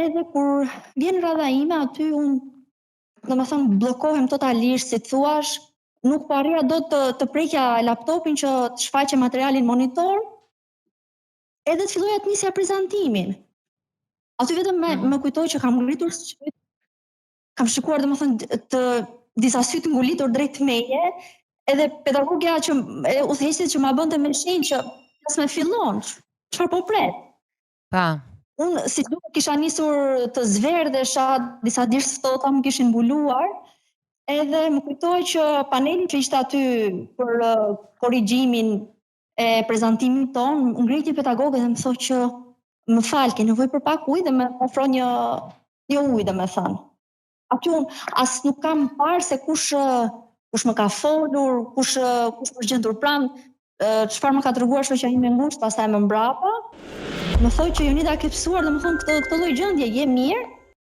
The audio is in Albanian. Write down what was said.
edhe kur vjen radha ime aty unë domethënë bllokohem totalisht, si thuaç, nuk po arrija dot të prekja laptopin që të shfaqe materialin monitor, edhe të filloja të nisja prezantimin. Aty vetëm më kujtoj që kam ngritur syt, kam shikuar domethënë të disa sy të ngulitur drejt meje, edhe pedagogja që udhëheqësit që ma bënte me shenjë që as me fillon, çfarë po pret. Pa. Unë si duket kisha nisur të zverdhesha, disa dish ftohta më kishin mbuluar, edhe më kujtoj që paneli që ishte aty për korrigjimin e prezantimit ton, ngrit një pedagogë dhe më thotë që më fal, ke nevojë për pak ujë dhe më ofron një ujë, domethënë. Aty unë as nuk kam parë se kush më ka folur, kush është gjendur pranë, çfarë më ka treguar shoqja ime ngushtë pastaj më mbrapa. Më thoi që Jonida ke psuar, domethënë këtë lloj gjendje, je mirë?